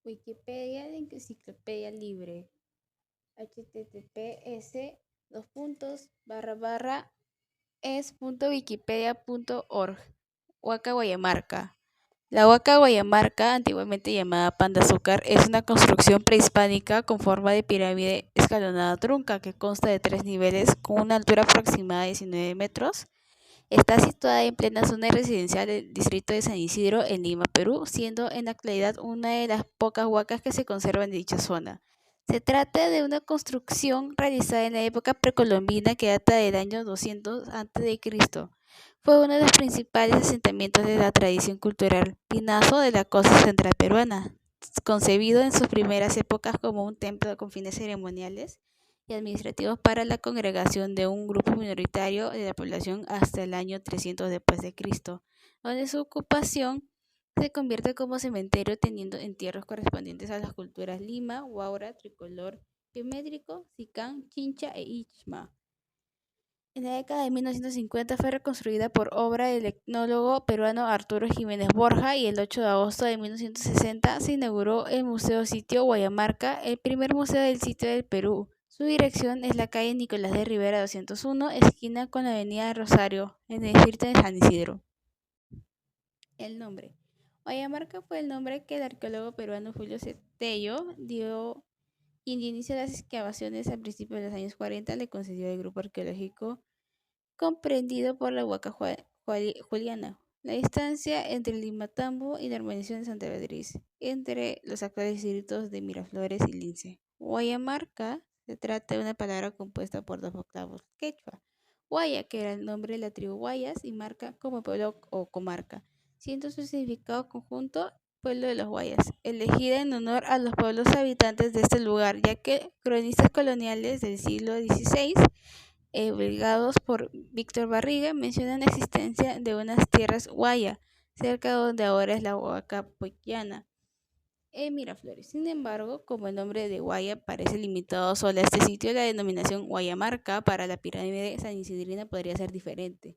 Wikipedia, la enciclopedia libre. https://es.wikipedia.org. Huaca Guayamarca. La Huaca Guayamarca, antiguamente llamada Pan de Azúcar, es una construcción prehispánica con forma de pirámide escalonada trunca que consta de 3 niveles con una altura aproximada de 19 metros. Está situada en plena zona residencial del distrito de San Isidro, en Lima, Perú, siendo en la actualidad una de las pocas huacas que se conservan en dicha zona. Se trata de una construcción realizada en la época precolombina que data del año 200 a.C. Fue uno de los principales asentamientos de la tradición cultural pinazo de la costa central peruana, concebido en sus primeras épocas como un templo con fines ceremoniales y administrativos para la congregación de un grupo minoritario de la población hasta el año 300 después de Cristo, donde su ocupación se convierte como cementerio teniendo entierros correspondientes a las culturas Lima, Huaura, Tricolor, Piemétrico, Sicán, Chincha e Ichma. En la década de 1950 fue reconstruida por obra del etnólogo peruano Arturo Jiménez Borja y el 8 de agosto de 1960 se inauguró el Museo Sitio Guayamarca, el primer museo del sitio del Perú. Su dirección es la calle Nicolás de Rivera 201, esquina con la avenida Rosario, en el distrito de San Isidro. El nombre. Guayamarca fue el nombre que el arqueólogo peruano Julio Cetello dio, quien dio inicio a las excavaciones a principios de los años 40, le concedió al grupo arqueológico comprendido por la Huaca Juliana, la distancia entre Limatambo y la urbanización de Santa Beatriz, entre los actuales distritos de Miraflores y Lince. Guayamarca se trata de una palabra compuesta por dos vocablos quechua, Guaya, que era el nombre de la tribu Guayas, y Marca como pueblo o comarca, siendo su significado conjunto pueblo de los Guayas, elegida en honor a los pueblos habitantes de este lugar, ya que cronistas coloniales del siglo XVI obligados por Víctor Barriga, mencionan la existencia de unas tierras Guaya, cerca de donde ahora es la Huaca Puquiana, en Miraflores. Sin embargo, como el nombre de Guaya parece limitado solo a este sitio, la denominación Guayamarca para la pirámide sanisidrina podría ser diferente.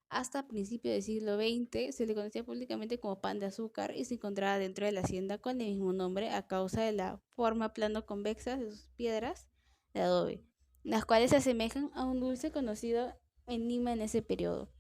Hasta principios del siglo XX se le conocía públicamente como Pan de Azúcar y se encontraba dentro de la hacienda con el mismo nombre a causa de la forma plano-convexa de sus piedras de adobe, las cuales se asemejan a un dulce conocido en Lima en ese periodo.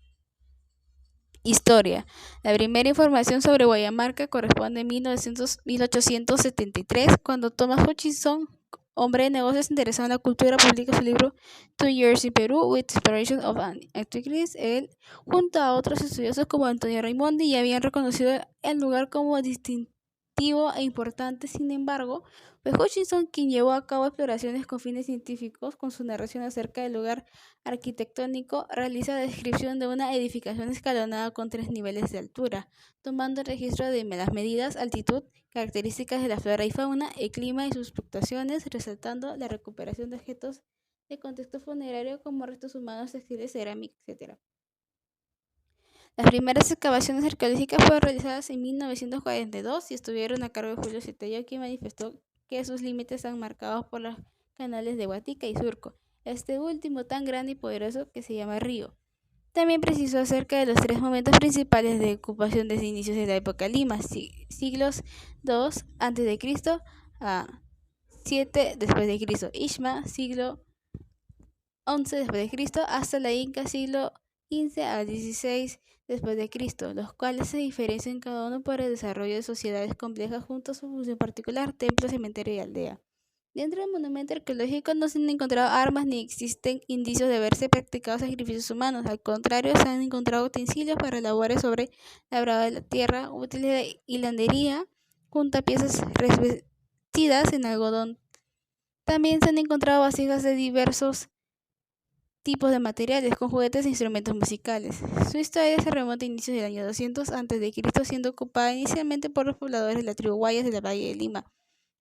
Historia. La primera información sobre Guayamarca corresponde a 1873, cuando Thomas Hutchinson, hombre de negocios interesado en la cultura, publica su libro 2 Years in Peru with Exploration of Antiquities. Él, junto a otros estudiosos como Antonio Raimondi, ya habían reconocido el lugar como distintivo e importante. Sin embargo, fue Hutchinson quien llevó a cabo exploraciones con fines científicos. Con su narración acerca del lugar arquitectónico, realiza la descripción de una edificación escalonada con 3 niveles de altura, tomando registro de las medidas, altitud, características de la flora y fauna, el clima y sus fluctuaciones, resaltando la recuperación de objetos de contexto funerario como restos humanos, textiles, cerámica, etc. Las primeras excavaciones arqueológicas fueron realizadas en 1942 y estuvieron a cargo de Julio Cetello, quien manifestó que sus límites están marcados por los canales de Guatica y Surco, este último tan grande y poderoso que se llama río. También precisó acerca de los 3 momentos principales de ocupación desde inicios de la época Lima, siglos II a.C. a 7 después de Cristo, Ishma, siglo XI después de Cristo, hasta la Inca, siglo XV a XVI después de Cristo, los cuales se diferencian cada uno por el desarrollo de sociedades complejas junto a su función particular, templo, cementerio y aldea. Dentro del monumento arqueológico no se han encontrado armas ni existen indicios de haberse practicado sacrificios humanos. Al contrario, se han encontrado utensilios para labores sobre labrado de la tierra, útiles de hilandería, junto a piezas revestidas en algodón. También se han encontrado vasijas de diversos tipos de materiales, con juguetes e instrumentos musicales. Su historia se remonta a inicios del año 200 a.C., siendo ocupada inicialmente por los pobladores de la tribu Guayas del Valle de Lima,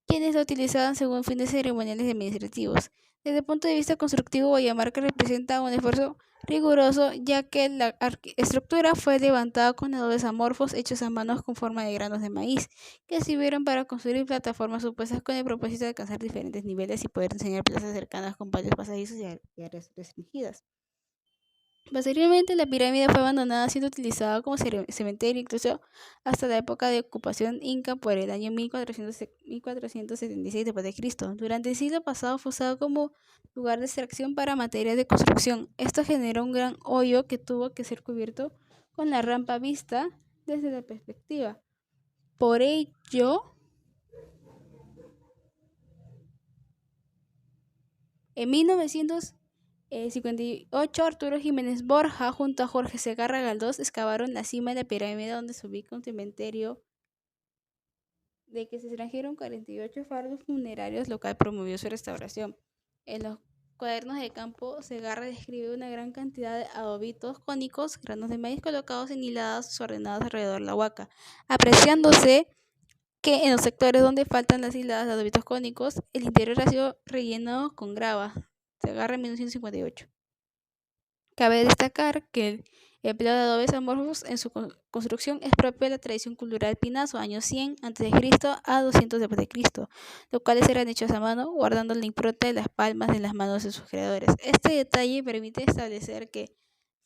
quienes la utilizaban según fines ceremoniales y administrativos. Desde el punto de vista constructivo, Guayamarca representa un esfuerzo riguroso, ya que la estructura fue levantada con adobes amorfos hechos a mano con forma de granos de maíz, que sirvieron para construir plataformas supuestas con el propósito de alcanzar diferentes niveles y poder diseñar plazas cercanas con patios pasadizos y áreas restringidas. Posteriormente, la pirámide fue abandonada siendo utilizada como cementerio incluso hasta la época de ocupación inca por el año 1476 d.C. Durante el siglo pasado fue usado como lugar de extracción para materias de construcción. Esto generó un gran hoyo que tuvo que ser cubierto con la rampa vista desde la perspectiva. Por ello, en 1958, Arturo Jiménez Borja junto a Jorge Segarra Galdós excavaron la cima de la pirámide donde se ubica un cementerio de que se extrajeron 48 fardos funerarios, lo cual promovió su restauración. En los cuadernos de campo, Segarra describe una gran cantidad de adobitos cónicos, granos de maíz colocados en hiladas desordenadas alrededor de la huaca, apreciándose que en los sectores donde faltan las hiladas de adobitos cónicos, el interior ha sido rellenado con grava. Segarra en 1958. Cabe destacar que el empleo de adobes amorfos en su construcción es propio de la tradición cultural pinazo, años 100 a.C. a 200 d.C., los cuales eran hechos a mano, guardando la impronta de las palmas de las manos de sus creadores. Este detalle permite establecer que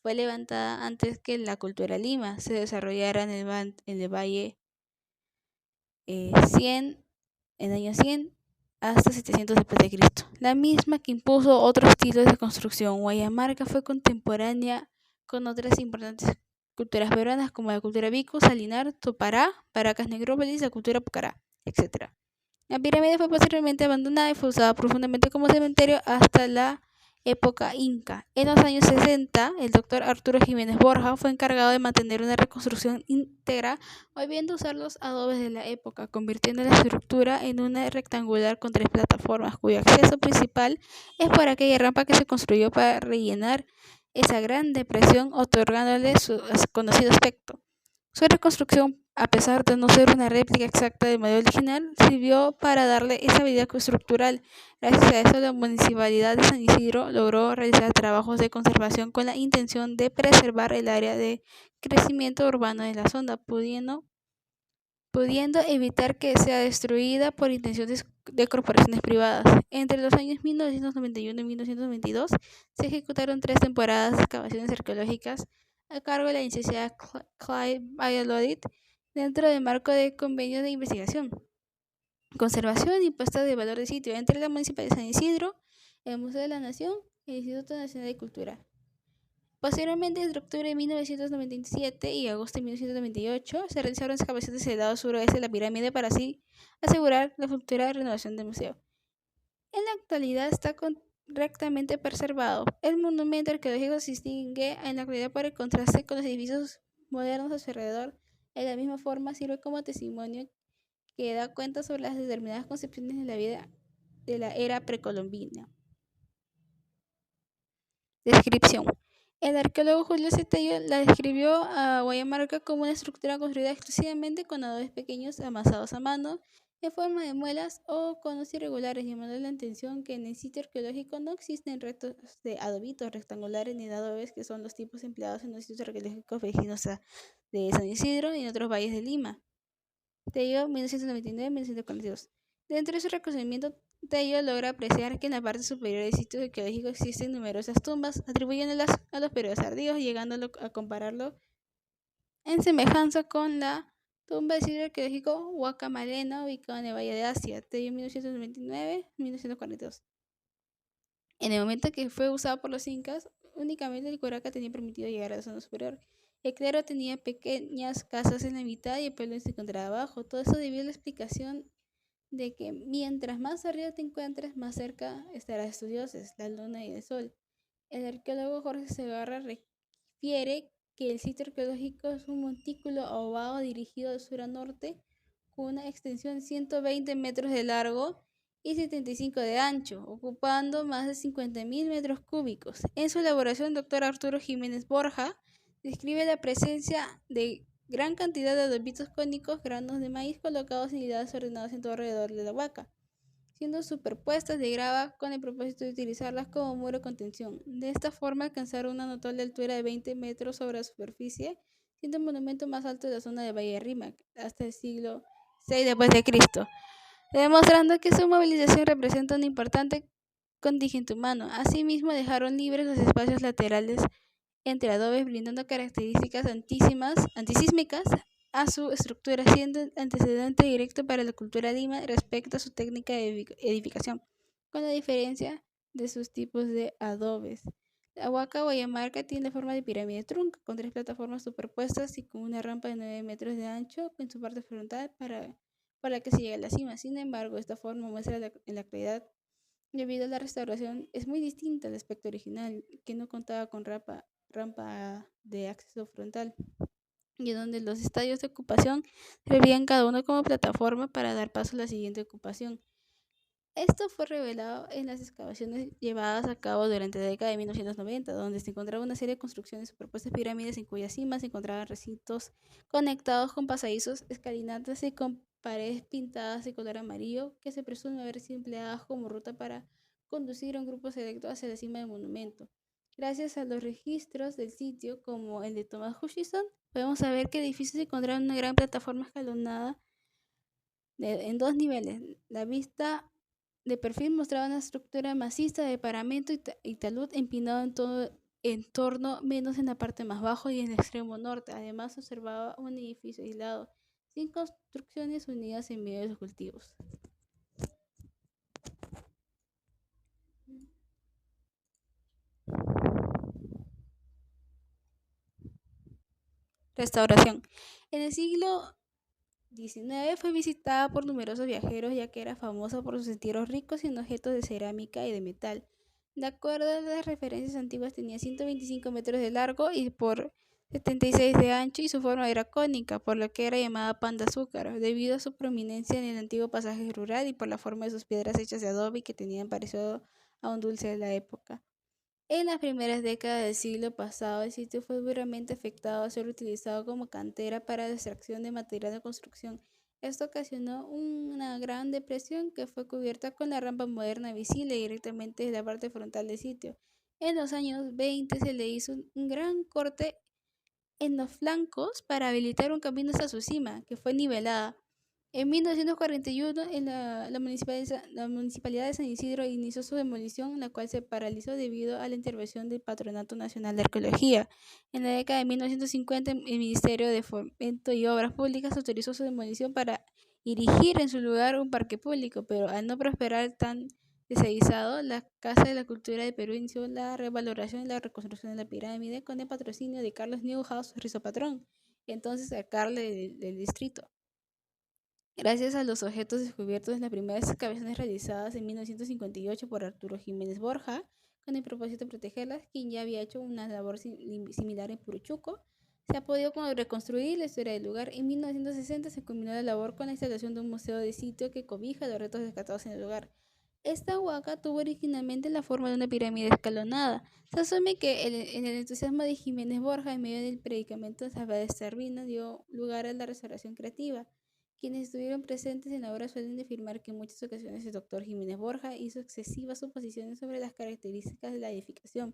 fue levantada antes que la cultura lima se desarrollara en el Valle 100, en el año 100 hasta 700 d.C., la misma que impuso otros estilos de construcción. Huayamarca fue contemporánea con otras importantes culturas peruanas como la cultura Bicu, Salinar, Topará, Paracas Negrópolis, la cultura Pucará, etc. La pirámide fue posteriormente abandonada y fue usada profundamente como cementerio hasta la época inca. En los años 60, el doctor Arturo Jiménez Borja fue encargado de mantener una reconstrucción íntegra, volviendo a usar los adobes de la época, convirtiendo la estructura en una rectangular con 3 plataformas, cuyo acceso principal es por aquella rampa que se construyó para rellenar esa gran depresión, otorgándole su conocido aspecto. Su reconstrucción, a pesar de no ser una réplica exacta del modelo original, sirvió para darle estabilidad estructural. Gracias a eso, la Municipalidad de San Isidro logró realizar trabajos de conservación con la intención de preservar el área de crecimiento urbano de la zona, pudiendo evitar que sea destruida por intenciones de corporaciones privadas. Entre los años 1991 y 1992 se ejecutaron 3 temporadas de excavaciones arqueológicas a cargo de la Universidad Clyde Valladolid dentro del marco de convenios de investigación, conservación y puesta de valor del sitio entre la Municipalidad de San Isidro, el Museo de la Nación y el Instituto Nacional de Cultura. Posteriormente, entre octubre de 1997 y agosto de 1998, se realizaron excavaciones en el lado suroeste de la pirámide para así asegurar la futura renovación del museo. En la actualidad está correctamente preservado. El monumento arqueológico se distingue en la actualidad por el contraste con los edificios modernos a su alrededor. De la misma forma, sirve como testimonio que da cuenta sobre las determinadas concepciones de la vida de la era precolombina. Descripción. El arqueólogo Julio C. Tello la describió a Huayamarca como una estructura construida exclusivamente con adobes pequeños amasados a mano, en forma de muelas o conos irregulares, llamando la atención que en el sitio arqueológico no existen restos de adobitos rectangulares ni de adobes, que son los tipos empleados en los sitios arqueológicos vecinos de San Isidro y en otros valles de Lima. Tello, 1999-1942. Dentro de su reconocimiento, Tello logra apreciar que en la parte superior del sitio arqueológico existen numerosas tumbas, atribuyéndolas a los periodos tardíos, llegándolo a compararlo en semejanza con la tumba del sitio arqueológico Huacamalena, ubicado en el Valle de Asia, Tello 1999-1942. En el momento que fue usado por los incas, únicamente el Curaca tenía permitido llegar a la zona superior. El clero tenía pequeñas casas en la mitad y el pueblo se encontraba abajo. Todo esto debido a la explicación de que mientras más arriba te encuentres, más cerca estarás de tus dioses, la luna y el sol. El arqueólogo Jorge Segarra refiere que el sitio arqueológico es un montículo ovado dirigido de sur a norte, con una extensión de 120 metros de largo y 75 de ancho, ocupando más de 50.000 metros cúbicos. En su elaboración, el doctor Arturo Jiménez Borja describe la presencia de gran cantidad de adobitos cónicos, granos de maíz colocados en hiladas ordenadas en todo alrededor de la huaca, siendo superpuestas de grava con el propósito de utilizarlas como muro de contención. De esta forma alcanzaron una notable altura de 20 metros sobre la superficie, siendo el monumento más alto de la zona de Valle de Rímac hasta el siglo VI d.C., demostrando que su movilización representa un importante contingente humano. Asimismo, dejaron libres los espacios laterales entre adobes, brindando características antisísmicas a su estructura, siendo antecedente directo para la cultura Lima respecto a su técnica de edificación, con la diferencia de sus tipos de adobes. La Huaca Guayamarca tiene forma de pirámide trunca, con 3 plataformas superpuestas y con una rampa de 9 metros de ancho en su parte frontal para la que se llega a la cima. Sin embargo, esta forma muestra en la actualidad, debido a la restauración, es muy distinta al aspecto original, que no contaba con rampa de acceso frontal, y donde los estadios de ocupación servían cada uno como plataforma para dar paso a la siguiente ocupación. Esto fue revelado en las excavaciones llevadas a cabo durante la década de 1990, donde se encontraba una serie de construcciones superpuestas pirámides en cuyas cimas se encontraban recintos conectados con pasadizos, escalinatas y con paredes pintadas de color amarillo que se presume haber sido empleadas como ruta para conducir a un grupo selecto hacia la cima del monumento. Gracias a los registros del sitio, como el de Thomas Hutchison, podemos saber que el edificio se encontraba en una gran plataforma escalonada en 2 niveles. La vista de perfil mostraba una estructura maciza de paramento y talud empinado en todo entorno, menos en la parte más baja y en el extremo norte. Además, observaba un edificio aislado, sin construcciones unidas en medio de los cultivos. Restauración. En el siglo XIX fue visitada por numerosos viajeros, ya que era famosa por sus entierros ricos en objetos de cerámica y de metal. De acuerdo a las referencias antiguas, tenía 125 metros de largo y por 76 de ancho, y su forma era cónica, por lo que era llamada pan de azúcar, debido a su prominencia en el antiguo pasaje rural y por la forma de sus piedras hechas de adobe que tenían parecido a un dulce de la época. En las primeras décadas del siglo pasado, el sitio fue duramente afectado a ser utilizado como cantera para la extracción de material de construcción. Esto ocasionó una gran depresión que fue cubierta con la rampa moderna visible directamente desde la parte frontal del sitio. En los años 20 se le hizo un gran corte en los flancos para habilitar un camino hasta su cima, que fue nivelada. En 1941, la Municipalidad de San Isidro inició su demolición, la cual se paralizó debido a la intervención del Patronato Nacional de Arqueología. En la década de 1950, el Ministerio de Fomento y Obras Públicas autorizó su demolición para erigir en su lugar un parque público, pero al no prosperar tan desaguisado, la Casa de la Cultura de Perú inició la revaloración y la reconstrucción de la pirámide con el patrocinio de Carlos Newhouse Rizopatrón, entonces alcalde del distrito. Gracias a los objetos descubiertos en las primeras excavaciones realizadas en 1958 por Arturo Jiménez Borja, con el propósito de protegerlas, quien ya había hecho una labor similar en Puruchuco, se ha podido reconstruir la historia del lugar. En 1960 se culminó la labor con la instalación de un museo de sitio que cobija los restos rescatados en el lugar. Esta huaca tuvo originalmente la forma de una pirámide escalonada. Se asume que en el entusiasmo de Jiménez Borja, en medio del predicamento de Salvador Servino, dio lugar a la restauración creativa. Quienes estuvieron presentes en la obra suelen afirmar que en muchas ocasiones el doctor Jiménez Borja hizo excesivas suposiciones sobre las características de la edificación.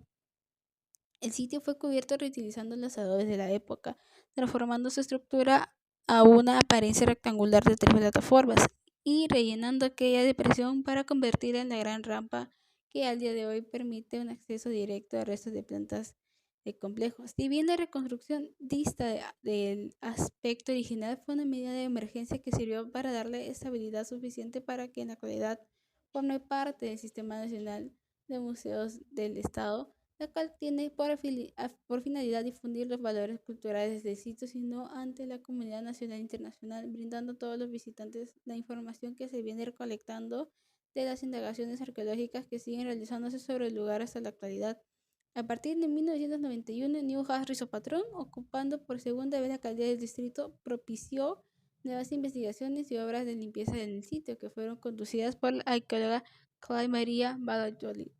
El sitio fue cubierto reutilizando los adobes de la época, transformando su estructura a una apariencia rectangular de 3 plataformas y rellenando aquella depresión para convertirla en la gran rampa que al día de hoy permite un acceso directo a restos de plantas de complejos. Si bien la reconstrucción dista del aspecto original, fue una medida de emergencia que sirvió para darle estabilidad suficiente para que en la actualidad forme parte del Sistema Nacional de Museos del Estado, la cual tiene por finalidad difundir los valores culturales del sitio, sino ante la comunidad nacional e internacional, brindando a todos los visitantes la información que se viene recolectando de las indagaciones arqueológicas que siguen realizándose sobre el lugar hasta la actualidad. A partir de 1991, Newhouse Rizopatrón, ocupando por segunda vez la alcaldía del distrito, propició nuevas investigaciones y obras de limpieza del sitio, que fueron conducidas por la arqueóloga Clay María Valladolid.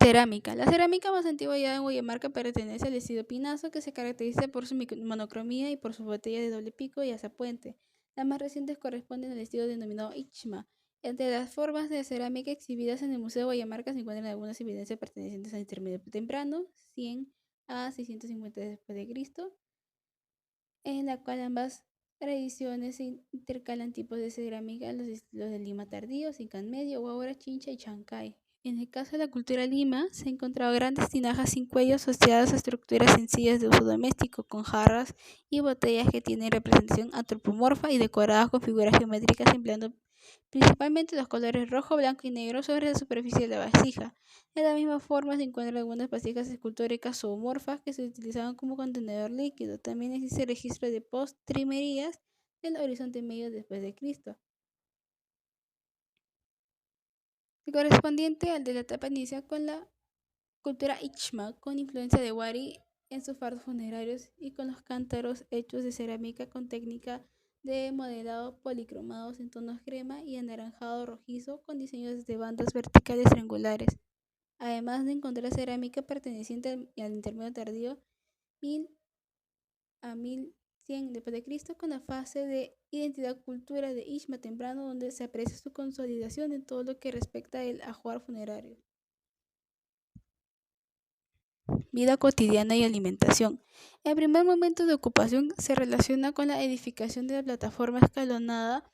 Cerámica. La cerámica más antigua hallada en Guayamarca pertenece al estilo Pinazo, que se caracteriza por su monocromía y por sus botellas de doble pico y azapuente. Las más recientes corresponden al estilo denominado Ichma. Entre las formas de cerámica exhibidas en el Museo de Guayamarca se encuentran algunas evidencias pertenecientes al intermedio temprano, 100 a 650 después de Cristo, en la cual ambas tradiciones se intercalan tipos de cerámica, los estilos de Lima tardío, Inca medio, Huaura, Chincha y Chancay. En el caso de la cultura lima, se han encontrado grandes tinajas sin cuello asociadas a estructuras sencillas de uso doméstico, con jarras y botellas que tienen representación antropomorfa y decoradas con figuras geométricas empleando principalmente los colores rojo, blanco y negro sobre la superficie de la vasija. De la misma forma se encuentran algunas vasijas escultóricas zoomorfas que se utilizaban como contenedor líquido. También existe registro de postrimerías del Horizonte Medio después de Cristo, correspondiente al de la etapa inicial con la cultura Ichma, con influencia de Wari en sus fardos funerarios y con los cántaros hechos de cerámica con técnica de modelado policromados en tonos crema y anaranjado rojizo con diseños de bandas verticales triangulares, además de encontrar cerámica perteneciente al intermedio tardío 1000 a 1100 d.C. con la fase de identidad cultura de Ishma temprano, donde se aprecia su consolidación en todo lo que respecta al ajuar funerario. Vida cotidiana y alimentación. El primer momento de ocupación se relaciona con la edificación de la plataforma escalonada.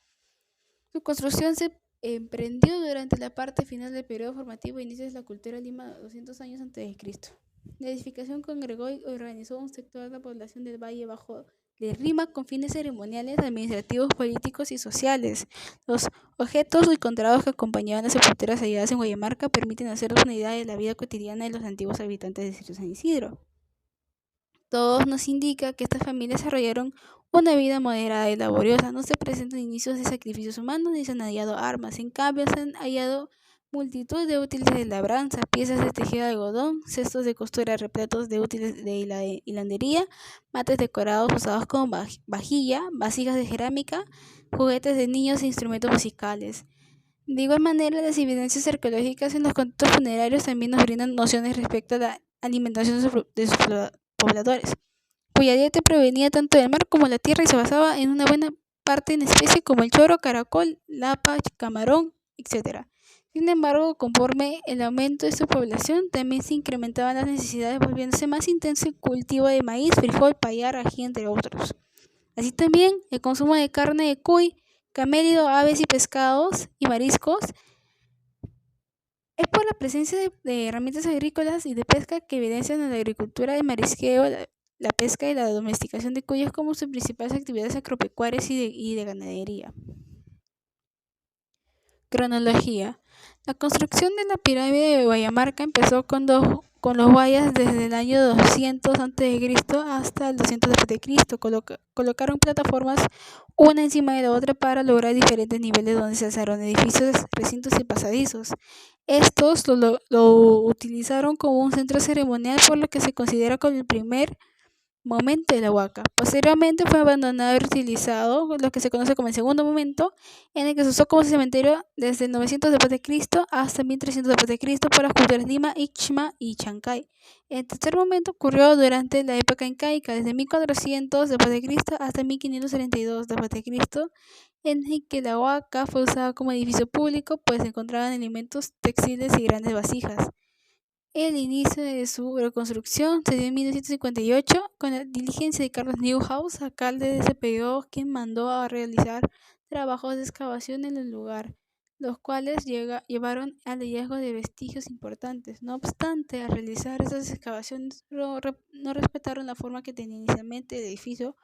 Su construcción se emprendió durante la parte final del periodo formativo e inicios de la cultura lima 200 años antes de Cristo. La edificación congregó y organizó un sector de la población del Valle Bajo de Rima con fines ceremoniales, administrativos, políticos y sociales. Los objetos encontrados que acompañaban las sepulturas halladas en Guayamarca permiten hacernos una idea de la vida cotidiana de los antiguos habitantes del distrito de San Isidro. Todos nos indica que estas familias desarrollaron una vida moderada y laboriosa. No se presentan inicios de sacrificios humanos ni se han hallado armas. En cambio, se han hallado multitud de útiles de labranza, piezas de tejido de algodón, cestos de costura repletos de útiles de hilandería, mates decorados usados como vajilla, vasijas de cerámica, juguetes de niños e instrumentos musicales. De igual manera, las evidencias arqueológicas en los contextos funerarios también nos brindan nociones respecto a la alimentación de sus pobladores, cuya dieta provenía tanto del mar como de la tierra y se basaba en una buena parte en especies como el choro, caracol, lapa, camarón, etc. Sin embargo, conforme el aumento de su población, también se incrementaban las necesidades, volviéndose más intenso el cultivo de maíz, frijol, payar, ají, entre otros. Así también, el consumo de carne de cuy, camélido, aves y pescados y mariscos es por la presencia de herramientas agrícolas y de pesca que evidencian en la agricultura de marisqueo, la pesca y la domesticación de cuyos como sus principales actividades agropecuarias y de ganadería. Cronología. La construcción de la pirámide de Guayamarca empezó con los guayas desde el año 200 a.C. hasta el 200 d.C. Colocaron plataformas una encima de la otra para lograr diferentes niveles donde se alzaron edificios, recintos y pasadizos. Estos lo utilizaron como un centro ceremonial, por lo que se considera como el primer momento de la Huaca. Posteriormente fue abandonado y reutilizado, lo que se conoce como el segundo momento, en el que se usó como cementerio desde el 900 d.C. hasta 1300 d.C. por las culturas Lima, Ichma y Chancay. El tercer momento ocurrió durante la época incaica, desde 1400 d.C. hasta 1532 d.C., en el que la Huaca fue usada como edificio público, pues se encontraban elementos textiles y grandes vasijas. El inicio de su reconstrucción se dio en 1958 con la diligencia de Carlos Neuhaus, alcalde de ese periodo, quien mandó a realizar trabajos de excavación en el lugar, los cuales llevaron al hallazgo de vestigios importantes. No obstante, al realizar esas excavaciones no respetaron la forma que tenía inicialmente el edificio,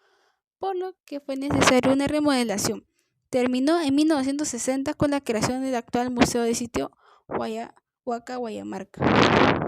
por lo que fue necesaria una remodelación. Terminó en 1960 con la creación del actual Museo de Sitio Huaca Guayamarca.